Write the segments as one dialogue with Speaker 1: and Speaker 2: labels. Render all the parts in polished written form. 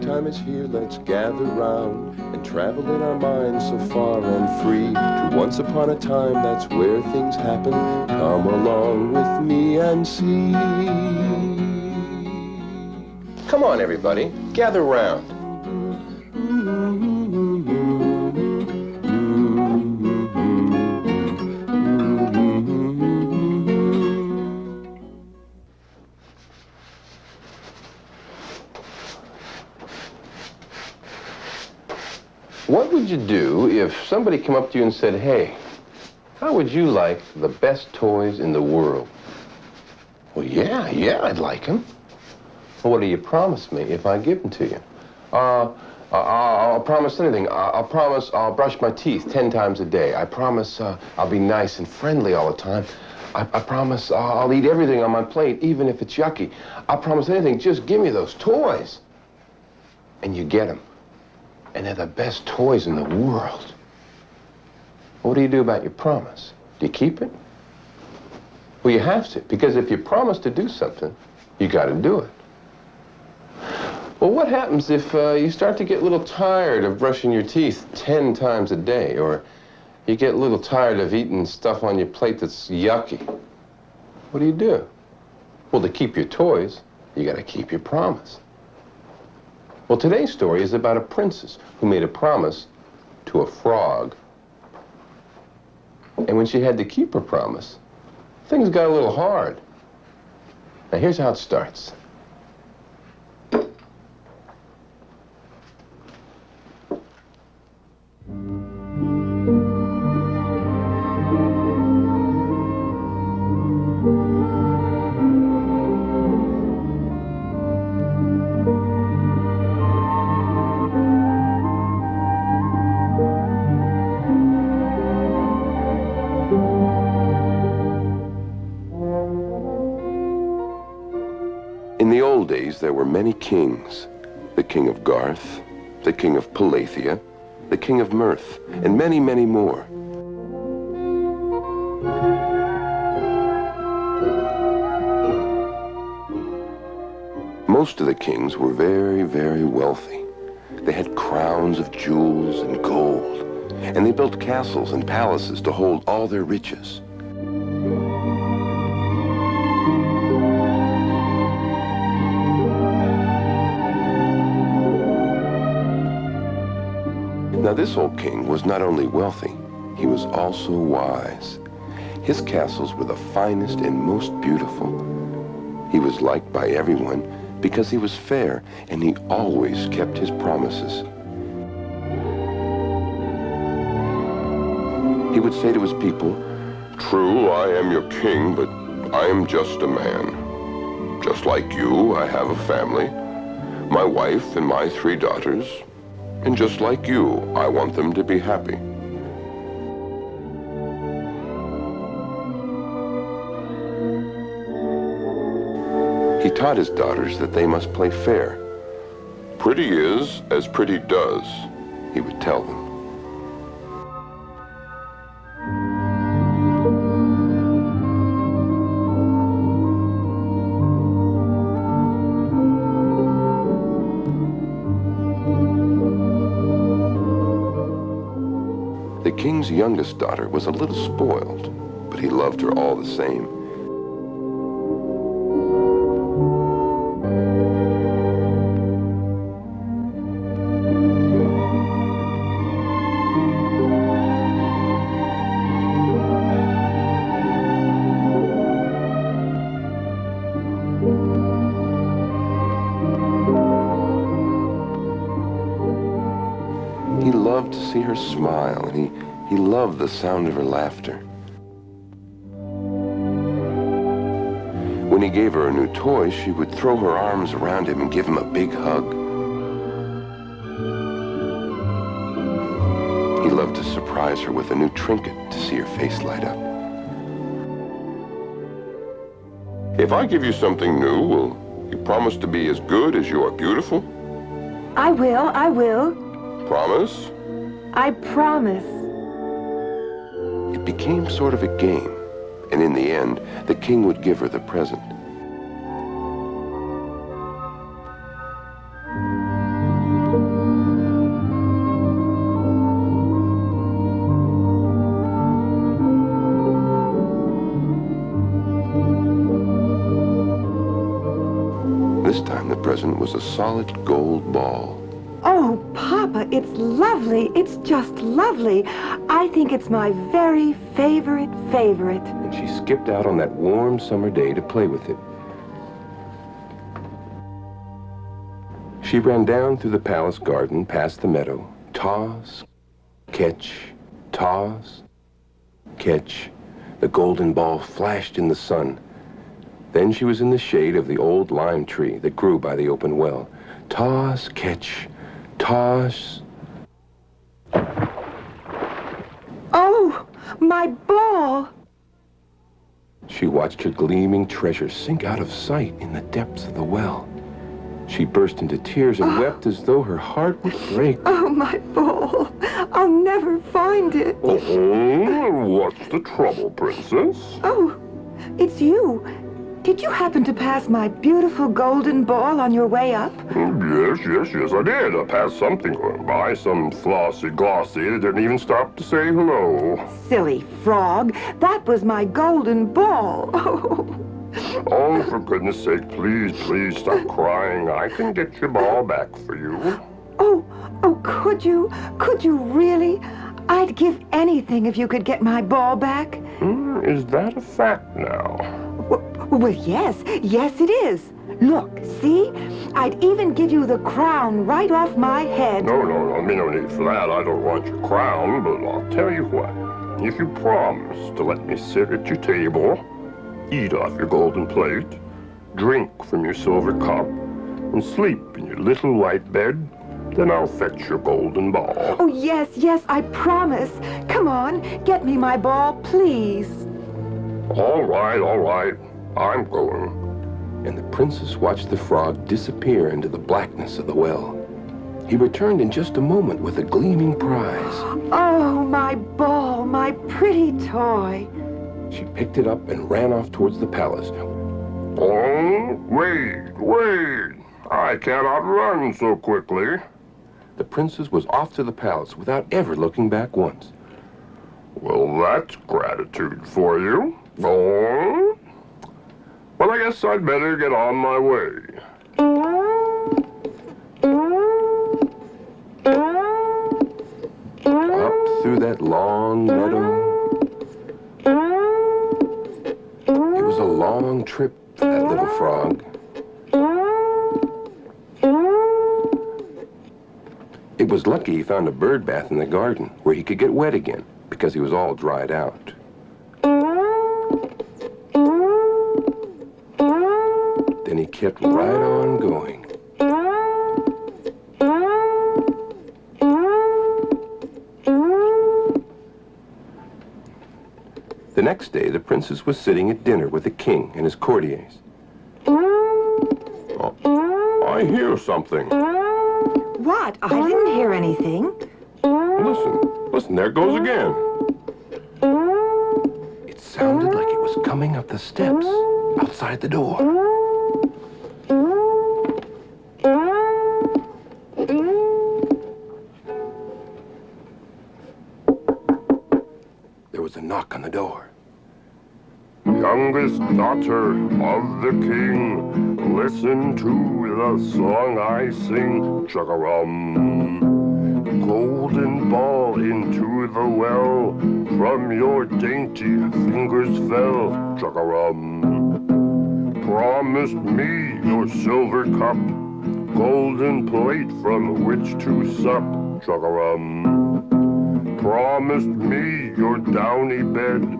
Speaker 1: springtime is here, let's gather round and travel in our minds so far and free to once upon a time, that's where things happen. Come along with me and see. Come on, everybody, gather round. What would you do if somebody came up to you and said, hey, how would you like the best toys in the world? Well, yeah, I'd like them. Well, what do you promise me if I give them to you? I'll promise anything. I'll promise I'll brush my teeth 10 times a day. I promise I'll be nice and friendly all the time. I promise I'll eat everything on my plate, even if it's yucky. I promise anything, just give me those toys. And you get them. And they're the best toys in the world. What do you do about your promise? Do you keep it? Well, you have to, because if you promise to do something, you got to do it. Well, what happens if you start to get a little tired of brushing your teeth 10 times a day, or you get a little tired of eating stuff on your plate that's yucky? What do? Well, to keep your toys, you got to keep your promise. Well, today's story is about a princess who made a promise to a frog. And when she had to keep her promise, things got a little hard. Now, here's how it starts. In the old days, there were many kings. The king of Garth, the king of Palathea, the king of Mirth, and many, many more. Most of the kings were very, very wealthy. They had crowns of jewels and gold, and they built castles and palaces to hold all their riches. Now, this old king was not only wealthy, he was also wise. His castles were the finest and most beautiful. He was liked by everyone because he was fair, and he always kept his promises. He would say to his people, "True, I am your king, but I am just a man. Just like you, I have a family, my wife and my 3 daughters. And just like you, I want them to be happy." He taught his daughters that they must play fair. "Pretty is as pretty does," he would tell them. The king's youngest daughter was a little spoiled, but he loved her all the same. He loved to see her smile, and he loved the sound of her laughter. When he gave her a new toy, she would throw her arms around him and give him a big hug. He loved to surprise her with a new trinket to see her face light up. "If I give you something new, will you promise to be as good as you are beautiful?"
Speaker 2: I will.
Speaker 1: Promise?
Speaker 2: I promise.
Speaker 1: It became sort of a game, and in the end, the king would give her the present. present was a solid gold ball.
Speaker 2: Oh, Papa, it's lovely. It's just lovely. I think it's my very favorite.
Speaker 1: And she skipped out on that warm summer day to play with it. She ran down through the palace garden, past the meadow. Toss, catch, toss, catch. The golden ball flashed in the sun. Then she was in the shade of the old lime tree that grew by the open well. Toss, catch, toss.
Speaker 2: Oh, my ball!
Speaker 1: She watched her gleaming treasure sink out of sight in the depths of the well. She burst into tears and wept as though her heart would break.
Speaker 2: Oh, my ball. I'll never find it.
Speaker 1: Oh, what's the trouble, Princess?
Speaker 2: Oh, it's you. Did you happen to pass my beautiful golden ball on your way up?
Speaker 3: Yes, I did. I passed something by, some flossy glossy that didn't even stop to say hello.
Speaker 2: Silly frog. That was my golden ball.
Speaker 3: Oh, for goodness sake, please stop crying. I can get your ball back for you.
Speaker 2: Oh, could you? Could you really? I'd give anything if you could get my ball back.
Speaker 3: Is that a fact now?
Speaker 2: Well, yes it is. Look, see? I'd even give you the crown right off my head.
Speaker 3: No, no need for that. I don't want your crown, but I'll tell you what. If you promise to let me sit at your table, eat off your golden plate, drink from your silver cup, and sleep in your little white bed, then I'll fetch your golden ball.
Speaker 2: Oh, yes, I promise. Come on, get me my ball, please.
Speaker 3: All right. I'm going.
Speaker 1: And the princess watched the frog disappear into the blackness of the well. He returned in just a moment with a gleaming prize.
Speaker 2: Oh, my ball, my pretty toy.
Speaker 1: She picked it up and ran off towards the palace.
Speaker 3: Oh, wait. I cannot run so quickly.
Speaker 1: The princess was off to the palace without ever looking back once.
Speaker 3: Well, that's gratitude for you. Oh. Well, I guess I'd better get on my way.
Speaker 1: Up through that long meadow. It was a long trip for that little frog. It was lucky he found a bird bath in the garden where he could get wet again because he was all dried out. Then he kept right on going. The next day, the princess was sitting at dinner with the king and his courtiers.
Speaker 3: Oh, I hear something.
Speaker 2: What? I didn't hear anything.
Speaker 3: Listen, there it goes again.
Speaker 1: It sounded like it was coming up the steps outside the door. There was a knock on the door.
Speaker 3: Youngest daughter of the king, listen to the song I sing. Chug-a-rum. Golden ball into the well, from your dainty fingers fell. Chug-a-rum. Promised me your silver cup, golden plate from which to sup. Chug-a-rum. Promised me your downy bed,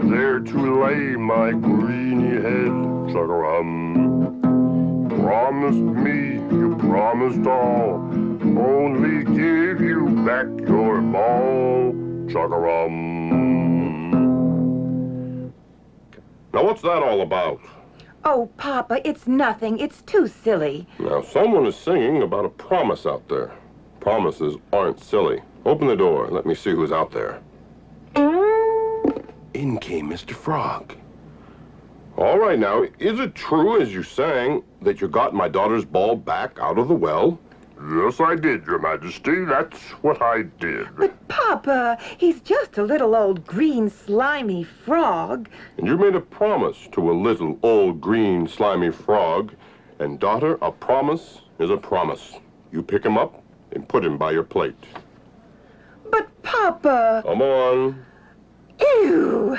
Speaker 3: there to lay my greeny head. Chug-a-rum. Promised me, you promised all, only give you back your ball. Chug-a-rum. Now what's that all about?
Speaker 2: Oh, Papa, it's nothing. It's too silly.
Speaker 3: Now someone is singing about a promise out there. Promises aren't silly. Open the door and let me see who's out there.
Speaker 1: In came Mr. Frog.
Speaker 3: All right, now, is it true, as you sang, that you got my daughter's ball back out of the well? Yes, I did, Your Majesty. That's what I did.
Speaker 2: But, Papa, he's just a little old green slimy frog.
Speaker 3: And you made a promise to a little old green slimy frog, And daughter, a promise is a promise. You pick him up and put him by your plate.
Speaker 2: But, Papa...
Speaker 3: Come on.
Speaker 2: Ew!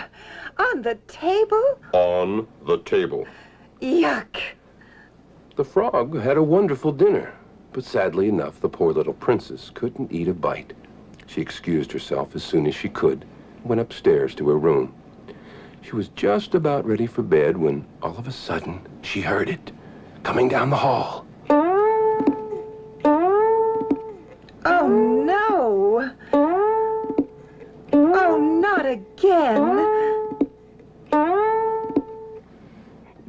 Speaker 2: On the table?
Speaker 3: On the table.
Speaker 2: Yuck!
Speaker 1: The frog had a wonderful dinner, but sadly enough, the poor little princess couldn't eat a bite. She excused herself as soon as she could, and went upstairs to her room. She was just about ready for bed when, all of a sudden, she heard it, coming down the hall.
Speaker 2: Oh, no! Oh, not again!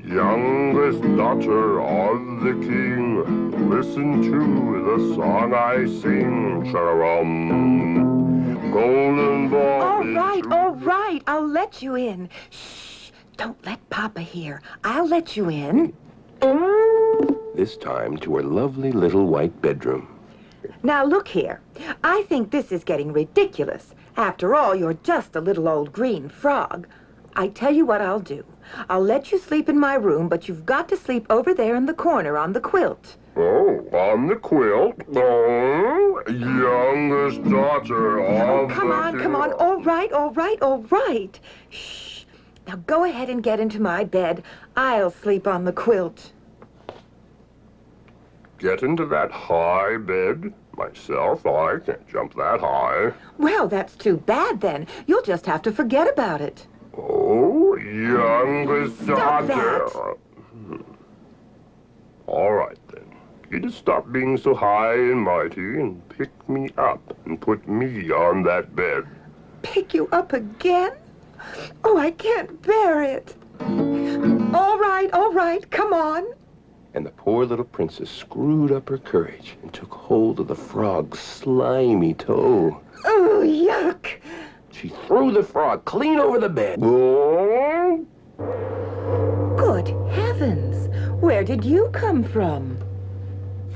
Speaker 3: Youngest daughter of the king, listen to the song I sing. Chararum. Golden ball.
Speaker 2: All right, I'll let you in. Shh, don't let Papa hear. I'll let you in.
Speaker 1: This time to her lovely little white bedroom.
Speaker 2: Now, look here. I think this is getting ridiculous. After all, you're just a little old green frog. I tell you what I'll do. I'll let you sleep in my room, but you've got to sleep over there in the corner on the quilt.
Speaker 3: Oh, on the quilt. Oh, youngest daughter of the king.
Speaker 2: Come on. All right. Shh. Now go ahead and get into my bed. I'll sleep on the quilt.
Speaker 3: Get into that high bed. Myself, I can't jump that high.
Speaker 2: Well, that's too bad then. You'll just have to forget about it.
Speaker 3: Oh, youngest
Speaker 2: Stop
Speaker 3: daughter. All right, then. You just stop being so high and mighty and pick me up and put me on that bed.
Speaker 2: Pick you up again? Oh, I can't bear it. All right, come on.
Speaker 1: And the poor little princess screwed up her courage and took hold of the frog's slimy toe.
Speaker 2: Oh, yuck.
Speaker 1: She threw the frog clean over the bed.
Speaker 3: Oh,
Speaker 2: Good heavens. Where did you come from?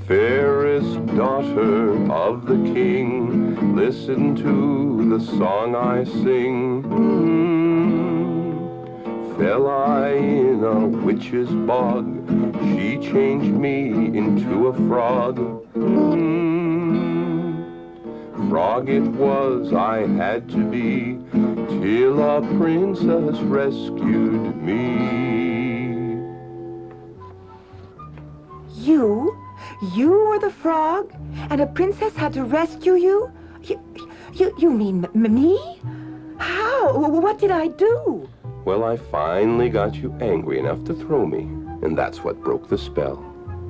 Speaker 1: Fairest daughter of the king, listen to the song I sing. Fell I in a witch's bog, she changed me into a frog. Frog it was I had to be, till a princess rescued me.
Speaker 2: You were the frog? And a princess had to rescue you? You mean me? How? What did I do?
Speaker 1: Well, I finally got you angry enough to throw me, and that's what broke the spell.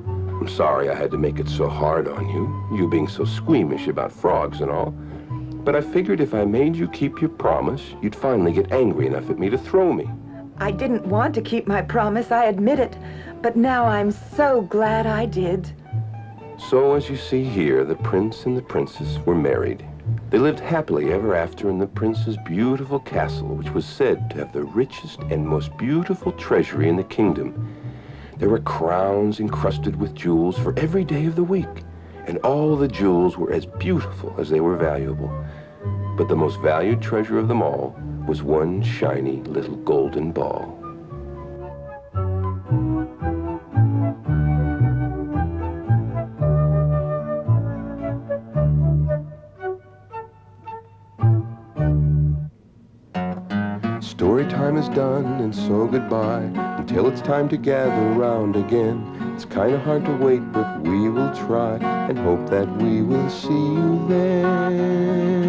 Speaker 1: I'm sorry I had to make it so hard on you being so squeamish about frogs and all. But I figured if I made you keep your promise, you'd finally get angry enough at me to throw me.
Speaker 2: I didn't want to keep my promise, I admit it. But now I'm so glad I did.
Speaker 1: So, as you see here, the prince and the princess were married. They lived happily ever after in the prince's beautiful castle, which was said to have the richest and most beautiful treasury in the kingdom. There were crowns encrusted with jewels for every day of the week, and all the jewels were as beautiful as they were valuable. But the most valued treasure of them all was one shiny little golden ball. Story time is done, and so goodbye, until it's time to gather round again. It's kinda hard to wait, but we will try, and hope that we will see you then.